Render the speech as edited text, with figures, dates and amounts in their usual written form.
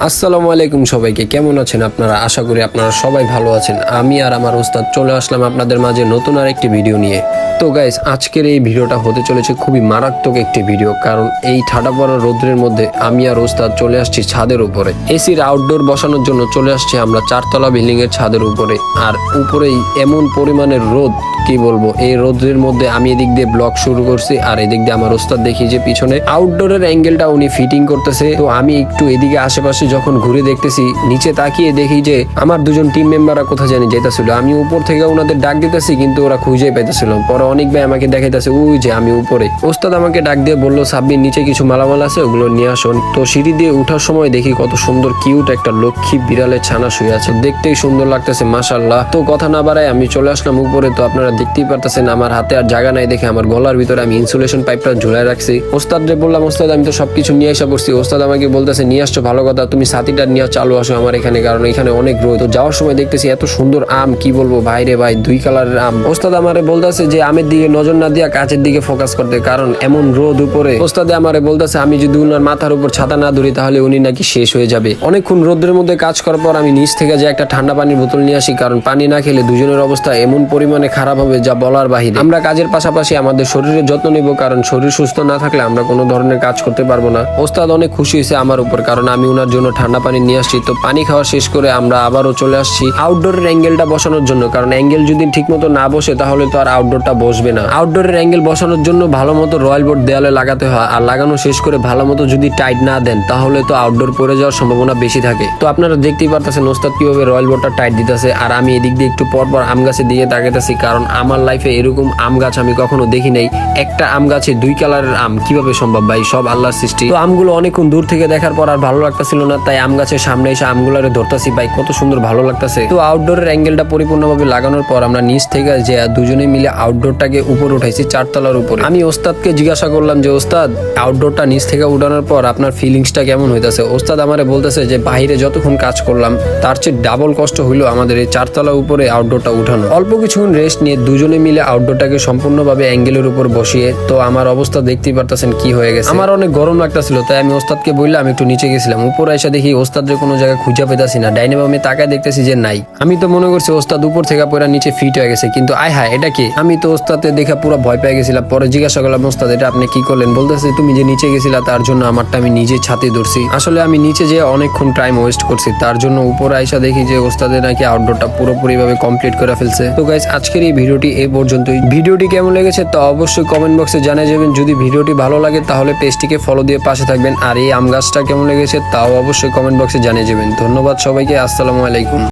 আসসালামু আলাইকুম সবাইকে, কেমন আছেন আপনারা? আশা করি আপনারা সবাই ভালো আছেন। আমি আর আমার ওস্তাদ চলে আসলাম আপনাদের মাঝে নতুন আর একটি ভিডিও নিয়ে। তো গাইস, আজকের এই ভিডিওটা হতে চলেছে খুবই মারাত্মক একটি ভিডিও, কারণ এই ঠাডা পড়া রোদ্রের মধ্যে আমি আর ওস্তাদ চলে আসছি ছাদের উপরে। এসির আউটডোর বসানোর জন্য চলে আসছি আমরা 4 তলা বিল্ডিং এর ছাদের উপরে। আর উপরেই এমন পরিমাণের রোদ, কি বলবো, এই রোদের মধ্যে আমি এদিক দিয়ে ব্লগ শুরু করছি আর এদিক দিয়ে আমার ওস্তাদ দেখি যে পিছনে আউটডোরের অ্যাঙ্গেলটা উনি ফিটিং করতেছে। তো আমি একটু এদিকে আশেপাশে যখন ঘুরে দেখতেছি, নিচে তাকিয়ে দেখি যে আমার দুজন টিম মেম্বাররা কোথায় জানি যেতেছিল। আমি উপর থেকে ওনাদের ডাক দিতেছি কিন্তু ওরা খুঁজেই পাইতেছিল। পরে অনেক ভাই আমাকে দেখাইতেছে ওই যে আমি উপরে। ওস্তাদ আমাকে ডাক দিয়ে বললো, সাব্বির নিচে কিছু মালামাল আছে, ওগুলো নিয়ে আসুন। তো সিঁড়ি দিয়ে উঠার সময় দেখি কত সুন্দর কিউট একটা লক্ষ্মী বিড়ালের ছানা শুয়ে আছে, দেখতেই সুন্দর লাগতেছে মাশাআল্লাহ। তো কথা না বাড়ায় আমি চলে আসলাম উপরে। তো আপনারা দেখতেই পারতেছেন আমার হাতে আর জায়গা নাই দেখে আমার গলার ভিতরে আমি ইনসুলেশন পাইপটা ঝুলাই রাখছি। ওস্তাদরে বললাম, ওস্তাদ আমি তো সবকিছু নিয়ে এসে পড়ছি। ওস্তাদ আমাকে বলতেছে, নিয়ে আসছো ভালো কথা, তুমি ছাতিটা নিয়ে চালু আসো আমার এখানে, কারণ এখানে অনেক রোদ। তো যাওয়ার সময় দেখতেছি এত সুন্দর আম, কি বলবো ভাই রে ভাই, 2 কালারের আম। ওস্তাদ আমারে বলতেছে যে আমের দিকে নজর না দিয়া কাছের দিকে ফোকাস করতে, কারণ এমন রোদ উপরে। ওস্তাদে আমারে বলতেছে আমি যদি উনার মাথার উপর ছাতা না ধরি তাহলে উনি নাকি শেষ হয়ে যাবে। অনেকক্ষণ রোদের মধ্যে কাজ করার পর আমি নিচ থেকে যে একটা ঠান্ডা পানির বোতল নিয়ে আসি, কারণ পানি না খেলে দুজনের অবস্থা এমন পরিমাণে খারাপ হবে যা বলার বাহিরে। আমরা কাজের পাশাপাশি আমাদের শরীরের যত্ন নিব, কারণ শরীর সুস্থ না থাকলে আমরা কোনো ধরনের কাজ করতে পারবো না। ওস্তাদ অনেক খুশি হয়েছে আমার উপর, কারণ আমি উনার জন্য ঠান্ডা পানি নিয়ে আসছি। তো পানি খাওয়া শেষ করে আমরা আবারও চলে আসছি আউটডোরের অ্যাঙ্গেলটা বসানোর জন্য, কারণ অ্যাঙ্গেল যদি ঠিক মতো না বসে তাহলে তো আর আউটডোরটা বসবে না। আউটডোরের অ্যাঙ্গেল বসানোর জন্য ভালো মতো রয়্যাল বোর্ড দেয়ালে লাগাতে হয়, আর লাগানো শেষ করে ভালো মতো যদি টাইট না দেন তাহলে তো আউটডোর পড়ে যাওয়ার সম্ভাবনা বেশি থাকে। তো আপনারা দেখতেই পারতেছেন ওস্তাদ কিভাবে রয়্যাল বোর্ডটা টাইট দিতেছে, আর আমি এদিক দিয়ে একটু পর পর আম গাছের দিকে তাকাইতেছি, কারণ আমার লাইফে এরকম আম গাছ আমি কখনো দেখি নাই। একটা আম গাছে 2 কালারের আম কিভাবে সম্ভব ভাই, সব আল্লাহর সৃষ্টি। তো আমগুলো অনেকক্ষণ দূর থেকে দেখার পর আর ভালো লাগতেছিল না, তাই আম গাছের সামনে এসে আমগুলারে ধরতেছি। ভাই কত সুন্দর ভালো লাগতেছে। তো আউটডোরের অ্যাঙ্গেলটা পরিপূর্ণভাবে লাগানোর পর আমরা নিচ থেকে যে দুজনে মিলে আউটডোরটাকে উপরে উঠাইছি 4 তলার উপরে। আমি ওস্তাদকে জিজ্ঞাসা করলাম যে ওস্তাদ, আউটডোরটা নিচ থেকে উঠানোর পর আপনার ফিলিংসটা কেমন হইতাছে? ওস্তাদ আমারে বলতেছে যে বাইরে যতক্ষণ কাজ করলাম তার চেয়ে ডাবল কষ্ট হইলো আমাদের এই 4 তলা উপরে আউটডোরটা উঠানো। অল্প কিছুক্ষণ রেস্ট নিয়ে দুজনে মিলে আউটডোরটাকে সম্পূর্ণভাবে অ্যাঙ্গেলের উপর বসিয়ে, তো আমার অবস্থা দেখতেই পারতেছেন কি হয়ে গেছে। আমার অনেক গরম লাগতেছিল, তাই আমি ওস্তাদকে বললাম একটু নিচে গেছিলাম। উপরে এসে দেখি ওস্তাদের কোনো জায়গায় খুঁজে পেতাছি না। ডাইনে বামে তাকায় দেখতেছি যে নাই। আমি তো মনে করছি ওস্তাদ উপর থেকে পড়া নিচে ফিট হয়ে গেছে, কিন্তু আয় হায় এটা কি? আমি তো ওস্তাদকে দেখে পুরো ভয় পেয়ে গেছিলাম। পরে জিজ্ঞাসা করলাম, ওস্তাদ এটা আপনি কি করলেন? বলতেছে তুমি যে নিচে গেছিলা তার জন্য আমারটা আমি নিজে ছাতে ধরছি। আসলে আমি নিচে যে অনেকক্ষণ টাইম ওয়েস্ট করছি, তার জন্য উপরে আইসা দেখি যে ওস্তাদের নাকি আউটডোরটা পুরোপুরি ভাবে কমপ্লিট করে ফেলছে। তো গাইস, আজকের এই ভিডিওটি এই পর্যন্তই। ভিডিওটি কেমন লেগেছে তা অবশ্যই কমেন্ট বক্সে জানিয়ে যাবেন। যদি ভিডিওটি ভালো লাগে তাহলে পেজটিকে ফলো দিয়ে পাশে থাকবেন, আর এই আম গাছটা কেমন লেগেছে তাও অবশ্যই কমেন্ট বক্সে জানিয়ে যাবেন। ধন্যবাদ সবাইকে, আসসালামু আলাইকুম।